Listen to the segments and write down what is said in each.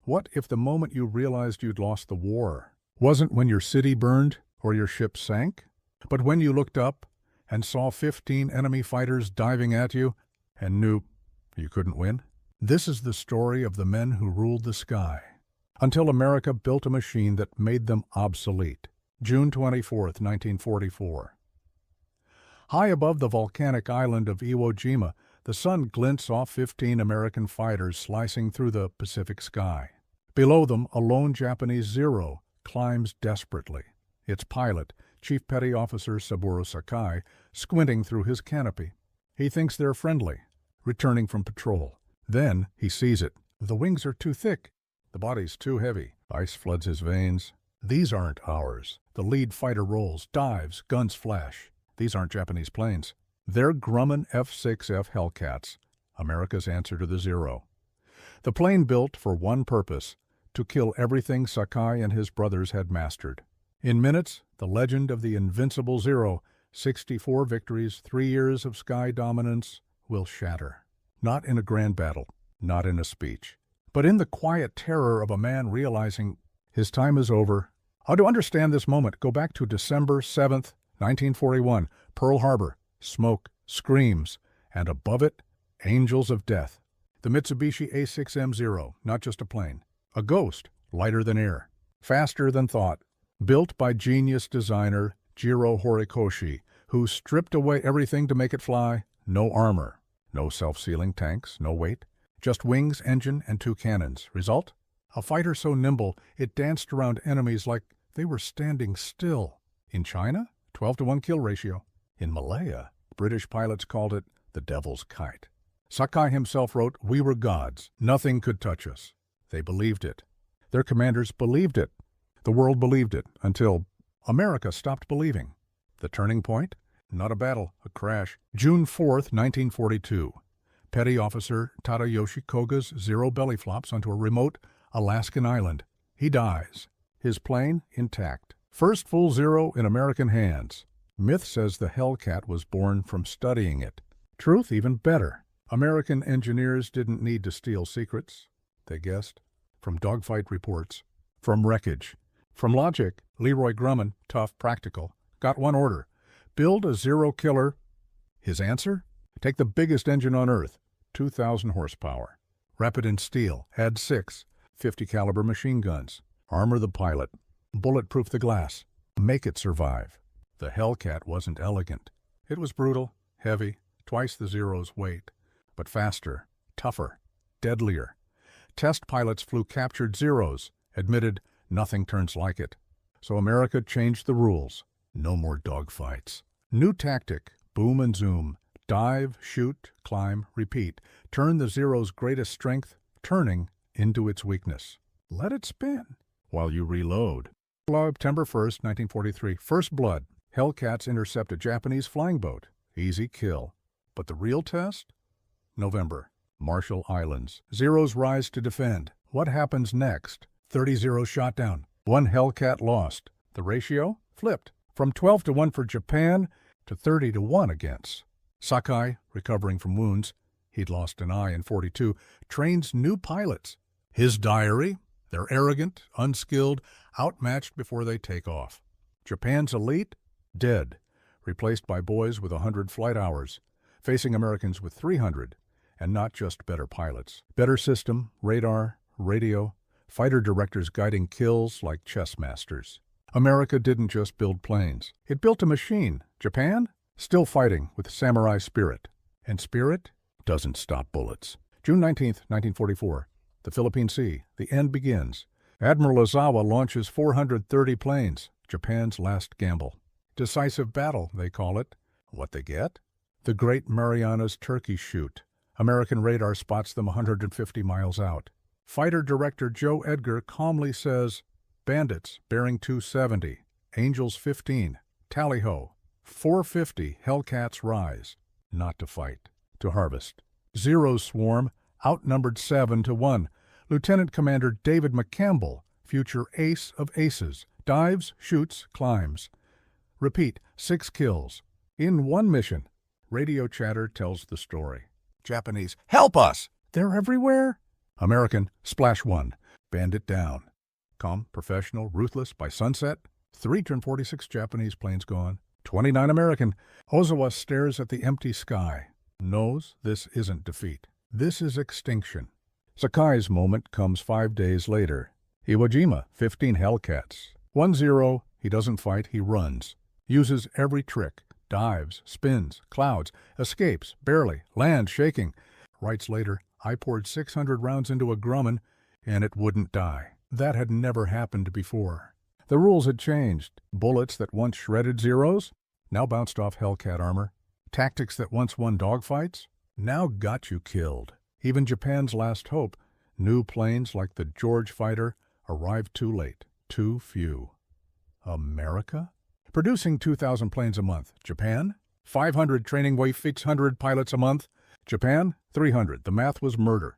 What if the moment you realized you'd lost the war wasn't when your city burned or your ship sank, but when you looked up and saw 15 enemy fighters diving at you and knew you couldn't win? This is the story of the men who ruled the sky, until America built a machine that made them obsolete. June 24, 1944. High above the volcanic island of Iwo Jima, the sun glints off 15 American fighters slicing through the Pacific sky. Below them, a lone Japanese Zero climbs desperately, its pilot, Chief Petty Officer Saburo Sakai, squinting through his canopy. He thinks they're friendly, returning from patrol. Then he sees it. The wings are too thick. The body's too heavy. Ice floods his veins. These aren't ours. The lead fighter rolls, dives, guns flash. These aren't Japanese planes. They're Grumman F6F Hellcats, America's answer to the Zero. The plane built for one purpose, to kill everything Sakai and his brothers had mastered. In minutes, the legend of the invincible Zero, 64 victories, 3 years of sky dominance, will shatter. Not in a grand battle, not in a speech, but in the quiet terror of a man realizing his time is over. How to understand this moment, go back to December 7th, 1941, Pearl Harbor, smoke, screams, and above it, angels of death. The Mitsubishi A6M0, not just a plane. A ghost, lighter than air, faster than thought. Built by genius designer Jiro Horikoshi, who stripped away everything to make it fly. No armor, no self-sealing tanks, no weight. Just wings, engine, and 2 cannons. Result? A fighter so nimble it danced around enemies like they were standing still. In China, 12-to-1 kill ratio. In Malaya, British pilots called it the devil's kite. Sakai himself wrote, "We were gods. Nothing could touch us." They believed it. Their commanders believed it. The world believed it until America stopped believing. The turning point? Not a battle, a crash. June 4th, 1942. Petty Officer Tadayoshi Koga's Zero belly flops onto a remote Alaskan island. He dies. His plane intact. First full Zero in American hands. Myth says the Hellcat was born from studying it. Truth, even better. American engineers didn't need to steal secrets. They guessed. From dogfight reports. From wreckage. From logic, Leroy Grumman, tough, practical, got one order. Build a Zero killer. His answer? Take the biggest engine on Earth, 2,000 horsepower. Wrap it in steel. Add 6 50-caliber machine guns. Armor the pilot. Bulletproof the glass. Make it survive. The Hellcat wasn't elegant. It was brutal, heavy, twice the Zero's weight, but faster, tougher, deadlier. Test pilots flew captured Zeros, admitted nothing turns like it. So America changed the rules. No more dogfights. New tactic, boom and zoom. Dive, shoot, climb, repeat. Turn the Zero's greatest strength, turning, into its weakness. Let it spin while you reload. September 1st, 1943. First blood. Hellcats intercept a Japanese flying boat. Easy kill. But the real test? November. Marshall Islands. Zeros rise to defend. What happens next? 30 Zeros shot down. 1 Hellcat lost. The ratio? Flipped. From 12-to-1 for Japan to 30-to-1 against. Sakai, recovering from wounds, he'd lost an eye in 42, trains new pilots. His diary? They're arrogant, unskilled, outmatched before they take off. Japan's elite? Dead, replaced by boys with 100 flight hours, facing Americans with 300, and not just better pilots. Better system, radar, radio, fighter directors guiding kills like chess masters. America didn't just build planes. It built a machine. Japan? Still fighting with samurai spirit. And spirit doesn't stop bullets. June 19th, 1944. The Philippine Sea. The end begins. Admiral Ozawa launches 430 planes. Japan's last gamble. Decisive battle, they call it. What they get? The Great Marianas Turkey Shoot. American radar spots them 150 miles out. Fighter director Joe Edgar calmly says, bandits bearing 270, Angels 15, tally-ho, 450 Hellcats rise. Not to fight, to harvest. Zeros swarm, outnumbered 7-to-1. Lieutenant Commander David McCampbell, future ace of aces, dives, shoots, climbs. Repeat, 6 kills. In one mission. Radio chatter tells the story. Japanese, help us! They're everywhere. American, splash 1. Bandit down. Calm, professional, ruthless. By sunset, 346 Japanese planes gone, 29 American. Ozawa stares at the empty sky. Knows this isn't defeat. This is extinction. Sakai's moment comes 5 days later. Iwo Jima, 15 Hellcats. 1-0, he doesn't fight, he runs. Uses every trick. Dives, spins, clouds, escapes, barely, lands, shaking. Writes later, I poured 600 rounds into a Grumman, and it wouldn't die. That had never happened before. The rules had changed. Bullets that once shredded Zeros now bounced off Hellcat armor. Tactics that once won dogfights now got you killed. Even Japan's last hope, new planes like the George fighter, arrived too late, too few. America? Producing 2,000 planes a month. Japan? 500 training way 600 pilots a month. Japan? 300. The math was murder.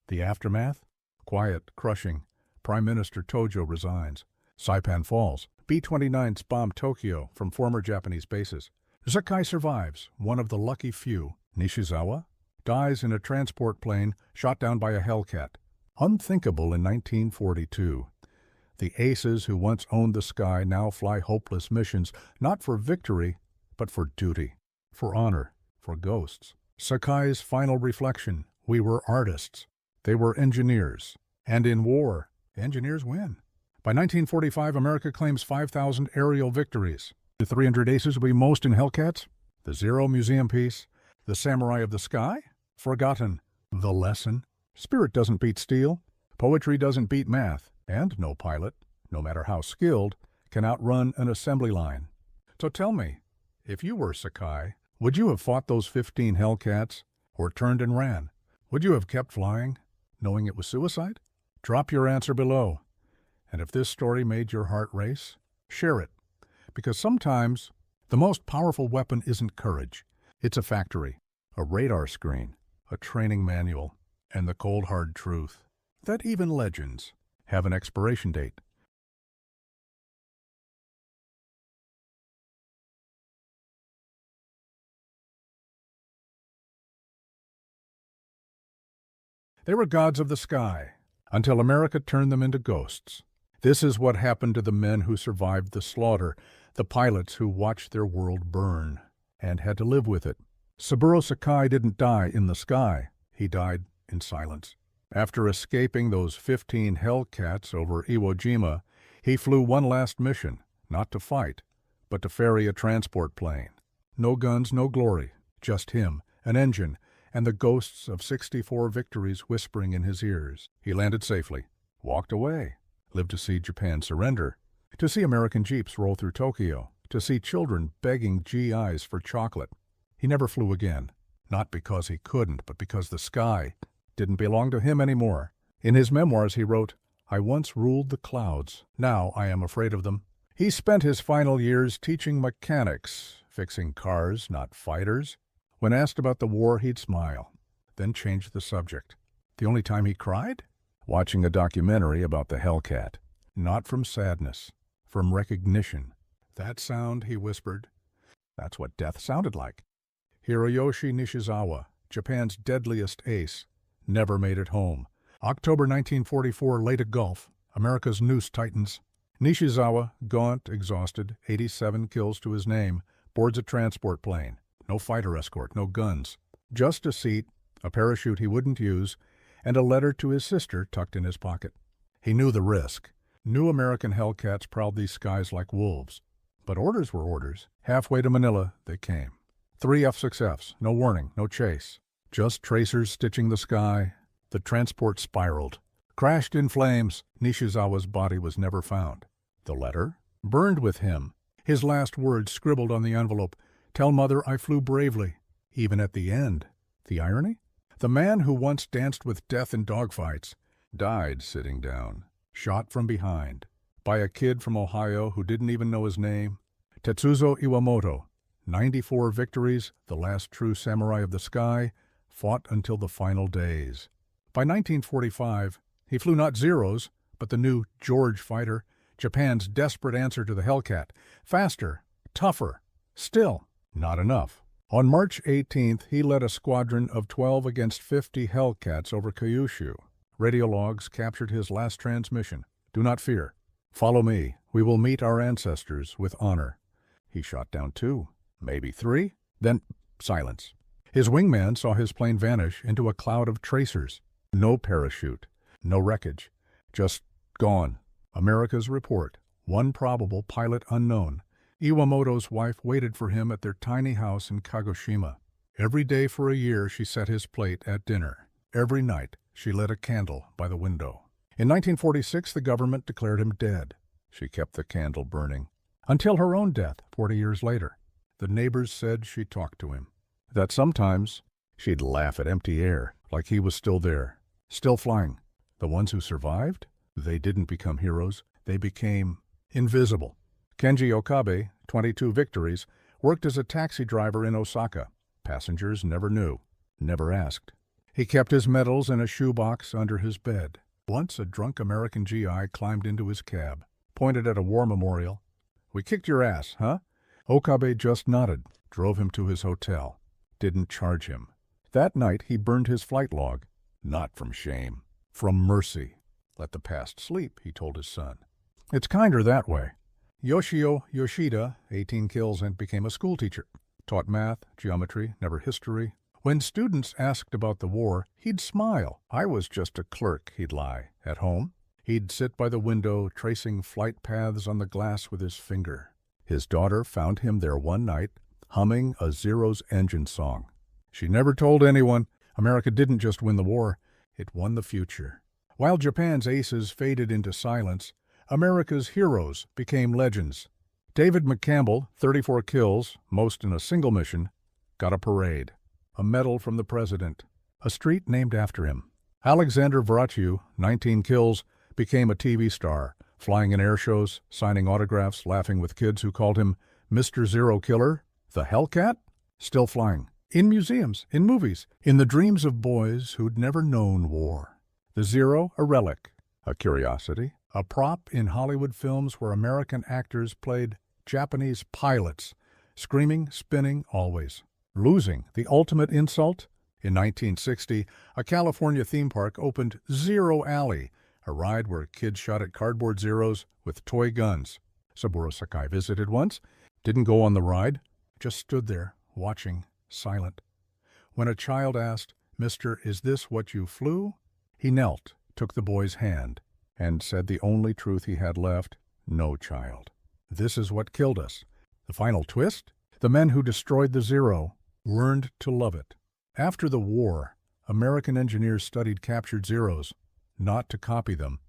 The aftermath? Quiet, crushing. Prime Minister Tojo resigns. Saipan falls. B-29s bomb Tokyo from former Japanese bases. Sakai survives, one of the lucky few. Nishizawa dies in a transport plane shot down by a Hellcat. Unthinkable in 1942. The aces who once owned the sky now fly hopeless missions, not for victory, but for duty, for honor, for ghosts. Sakai's final reflection, we were artists. They were engineers. And in war, engineers win. By 1945, America claims 5,000 aerial victories. The 300 aces will be most in Hellcats. The Zero museum piece. The Samurai of the Sky? Forgotten. The lesson. Spirit doesn't beat steel. Poetry doesn't beat math. And no pilot, no matter how skilled, can outrun an assembly line. So tell me, if you were Sakai, would you have fought those 15 Hellcats, or turned and ran? Would you have kept flying, knowing it was suicide? Drop your answer below. And if this story made your heart race, share it. Because sometimes the most powerful weapon isn't courage. It's a factory, a radar screen, a training manual, and the cold hard truth that even legends have an expiration date. They were gods of the sky, until America turned them into ghosts. This is what happened to the men who survived the slaughter, the pilots who watched their world burn, and had to live with it. Saburo Sakai didn't die in the sky. He died in silence. After escaping those 15 Hellcats over Iwo Jima, he flew one last mission, not to fight, but to ferry a transport plane. No guns, no glory, just him, an engine, and the ghosts of 64 victories whispering in his ears. He landed safely, walked away, lived to see Japan surrender, to see American jeeps roll through Tokyo, to see children begging GIs for chocolate. He never flew again, not because he couldn't, but because the sky didn't belong to him anymore. In his memoirs he wrote, I once ruled the clouds, now I am afraid of them. He spent his final years teaching mechanics, fixing cars, not fighters. When asked about the war, he'd smile, then change the subject. The only time he cried? Watching a documentary about the Hellcat. Not from sadness, from recognition. That sound, he whispered, that's what death sounded like. Hiroyoshi Nishizawa, Japan's deadliest ace, never made it home. October 1944, Leyte Gulf, America's noose tightens. Nishizawa, gaunt, exhausted, 87 kills to his name, boards a transport plane. No fighter escort, no guns. Just a seat, a parachute he wouldn't use, and a letter to his sister tucked in his pocket. He knew the risk. Knew American Hellcats prowled these skies like wolves. But orders were orders. Halfway to Manila, they came. 3 F6Fs, no warning, no chase. Just tracers stitching the sky. The transport spiraled. Crashed in flames. Nishizawa's body was never found. The letter? Burned with him. His last words scribbled on the envelope. Tell Mother I flew bravely. Even at the end. The irony? The man who once danced with death in dogfights died sitting down. Shot from behind. By a kid from Ohio who didn't even know his name. Tetsuzo Iwamoto. 94 victories, the last true samurai of the sky, fought until the final days. By 1945, he flew not Zeros, but the new George fighter, Japan's desperate answer to the Hellcat. Faster, tougher, still not enough. On March 18th, he led a squadron of 12 against 50 Hellcats over Kyushu. Radio logs captured his last transmission. "Do not fear. Follow me. We will meet our ancestors with honor." He shot down 2, maybe 3, then silence. His wingman saw his plane vanish into a cloud of tracers. No parachute, no wreckage, just gone. America's report, one probable pilot unknown. Iwamoto's wife waited for him at their tiny house in Kagoshima. Every day for a year she set his plate at dinner. Every night she lit a candle by the window. In 1946 the government declared him dead. She kept the candle burning. Until her own death 40 years later. The neighbors said she talked to him. That sometimes she'd laugh at empty air, like he was still there, still flying. The ones who survived? They didn't become heroes. They became invisible. Kenji Okabe, 22 victories, worked as a taxi driver in Osaka. Passengers never knew, never asked. He kept his medals in a shoebox under his bed. Once a drunk American GI climbed into his cab, pointed at a war memorial. "We kicked your ass, huh?" Okabe just nodded, drove him to his hotel. Didn't charge him. That night he burned his flight log. Not from shame, from mercy. "Let the past sleep," he told his son. It's kinder that way. Yoshio Yoshida, 18 kills and became a schoolteacher. Taught math, geometry, never history. When students asked about the war, he'd smile. "I was just a clerk," he'd lie. At home, he'd sit by the window, tracing flight paths on the glass with his finger. His daughter found him there one night, humming a Zero's engine song. She never told anyone. America didn't just win the war, it won the future. While Japan's aces faded into silence, America's heroes became legends. David McCampbell, 34 kills, most in a single mission, got a parade, a medal from the president, a street named after him. Alexander Varatiu, 19 kills, became a TV star, flying in air shows, signing autographs, laughing with kids who called him Mr. Zero Killer. The Hellcat? Still flying. In museums, in movies, in the dreams of boys who'd never known war. The Zero, a relic, a curiosity, a prop in Hollywood films where American actors played Japanese pilots, screaming, spinning, always. Losing, the ultimate insult? In 1960, a California theme park opened Zero Alley, a ride where kids shot at cardboard zeros with toy guns. Saburo Sakai visited once, didn't go on the ride, just stood there, watching, silent. When a child asked, "Mister, is this what you flew?" he knelt, took the boy's hand, and said the only truth he had left, "No, child. This is what killed us." The final twist? The men who destroyed the Zero learned to love it. After the war, American engineers studied captured Zeros, not to copy them,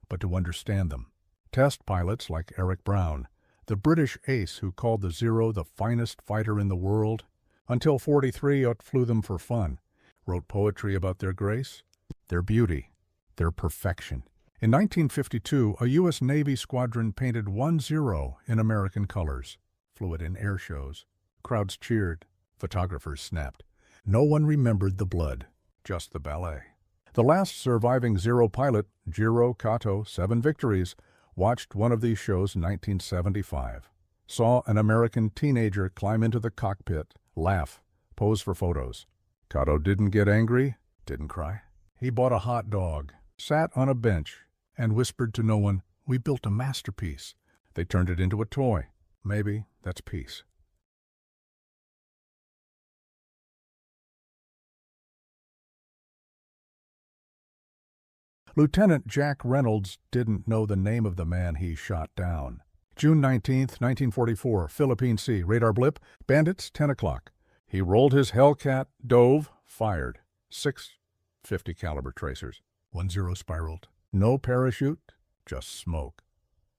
but to understand them. Test pilots like Eric Brown, the British ace who called the Zero the finest fighter in the world, until 43 outflew them for fun, wrote poetry about their grace, their beauty, their perfection. In 1952, a U.S. Navy squadron painted 1-0 in American colors, flew it in air shows. Crowds cheered, photographers snapped. No one remembered the blood, just the ballet. The last surviving Zero pilot, Jiro Kato, 7 victories, watched one of these shows in 1975. Saw an American teenager climb into the cockpit, laugh, pose for photos. Kato didn't get angry, didn't cry. He bought a hot dog, sat on a bench, and whispered to no one, "We built a masterpiece." They turned it into a toy. Maybe that's peace. Lieutenant Jack Reynolds didn't know the name of the man he shot down. June 19, 1944, Philippine Sea, radar blip, bandits, 10 o'clock. He rolled his Hellcat, dove, fired. 6 .50 caliber tracers. 1-0 spiraled. No parachute, just smoke.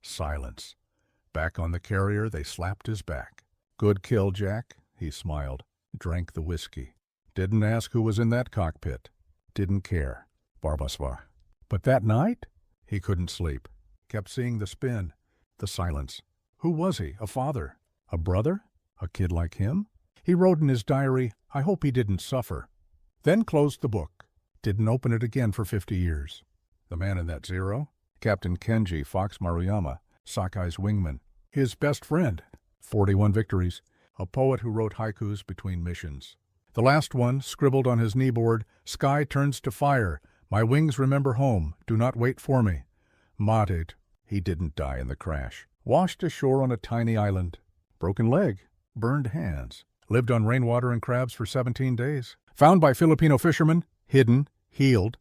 Silence. Back on the carrier, they slapped his back. "Good kill, Jack," he smiled. Drank the whiskey. Didn't ask who was in that cockpit. Didn't care. Barbasvar. But that night, he couldn't sleep. Kept seeing the spin, the silence. Who was he? A father? A brother? A kid like him? He wrote in his diary, "I hope he didn't suffer." Then closed the book. Didn't open it again for 50 years. The man in that Zero? Captain Kenji Fox Maruyama, Sakai's wingman. His best friend. 41 victories. A poet who wrote haikus between missions. The last one, scribbled on his kneeboard, "Sky turns to fire. My wings remember home. Do not wait for me. Matet. He didn't die in the crash. Washed ashore on a tiny island. Broken leg. Burned hands. Lived on rainwater and crabs for 17 days. Found by Filipino fishermen. Hidden. Healed.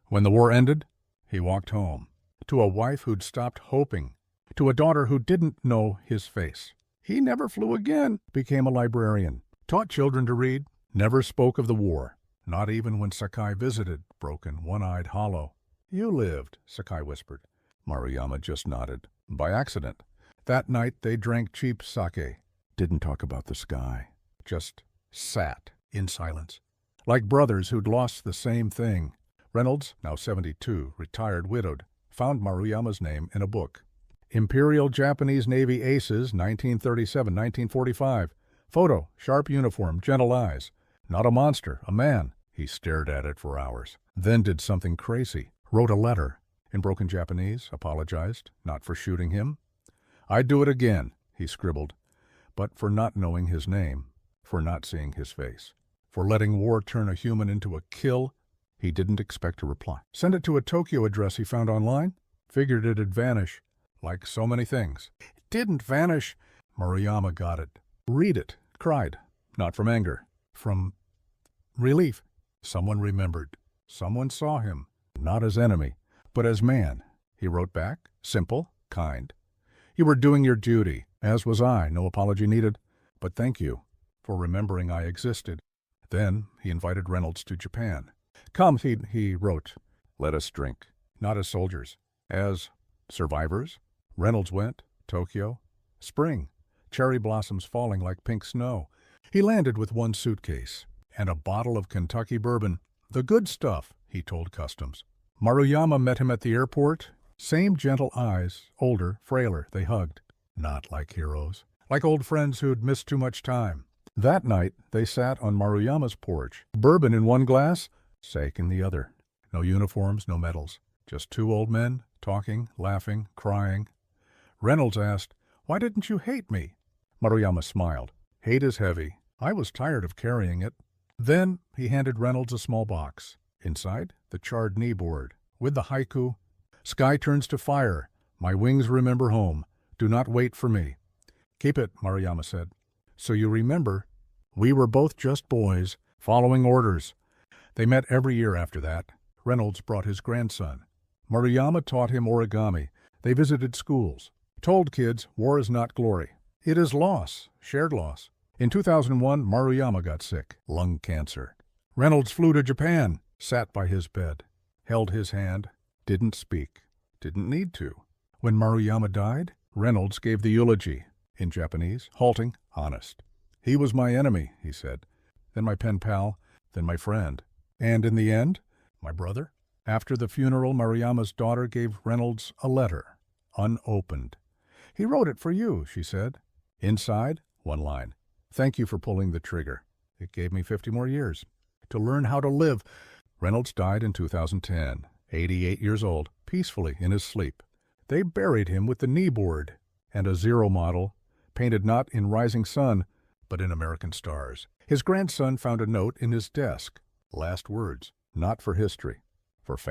When the war ended, he walked home. To a wife who'd stopped hoping. To a daughter who didn't know his face. He never flew again. Became a librarian. Taught children to read. Never spoke of the war. Not even when Sakai visited, broken, one-eyed, hollow. You lived, Sakai whispered. Maruyama just nodded. By accident. That night they drank cheap sake. Didn't talk about the sky. Just sat in silence. Like brothers who'd lost the same thing. Reynolds, now 72, retired, widowed, found Maruyama's name in a book. Imperial Japanese Navy Aces, 1937-1945. Photo, sharp uniform, gentle eyes. Not a monster, a man. He stared at it for hours. Then did something crazy. Wrote a letter. In broken Japanese, apologized, not for shooting him. I'd do it again, he scribbled. But for not knowing his name. For not seeing his face. For letting war turn a human into a kill. He didn't expect a reply. Send it to a Tokyo address he found online. Figured it'd vanish. Like so many things. It didn't vanish. Maruyama got it. Read it. Cried. Not from anger. From relief. Someone remembered. Someone saw him. Not as enemy, but as man. He wrote back. Simple. Kind. You were doing your duty, as was I. No apology needed. But thank you for remembering I existed. Then he invited Reynolds to Japan. Come, he wrote. Let us drink. Not as soldiers. As survivors. Reynolds went. Tokyo. Spring. Cherry blossoms falling like pink snow. He landed with one suitcase. And a bottle of Kentucky bourbon. The good stuff, he told Customs. Maruyama met him at the airport. Same gentle eyes, older, frailer, they hugged. Not like heroes. Like old friends who'd missed too much time. That night, they sat on Maruyama's porch. Bourbon in one glass, sake in the other. No uniforms, no medals. Just two old men, talking, laughing, crying. Reynolds asked, "Why didn't you hate me?" Maruyama smiled. "Hate is heavy. I was tired of carrying it." Then he handed Reynolds a small box. Inside, the charred knee board, with the haiku, "Sky turns to fire. My wings remember home. Do not wait for me." "Keep it," Maruyama said. "So you remember, we were both just boys, following orders." They met every year after that. Reynolds brought his grandson. Maruyama taught him origami. They visited schools. Told kids war is not glory. It is loss, shared loss. In 2001, Maruyama got sick, lung cancer. Reynolds flew to Japan, sat by his bed, held his hand, didn't speak, didn't need to. When Maruyama died, Reynolds gave the eulogy, in Japanese, halting, honest. "He was my enemy," he said, "then my pen pal, then my friend. And in the end, my brother." After the funeral, Maruyama's daughter gave Reynolds a letter, unopened. "He wrote it for you," she said. Inside, one line. "Thank you for pulling the trigger. It gave me 50 more years to learn how to live." Reynolds died in 2010, 88 years old, peacefully in his sleep. They buried him with the knee board and a Zero model, painted not in rising sun, but in American stars. His grandson found a note in his desk. Last words, not for history, for family.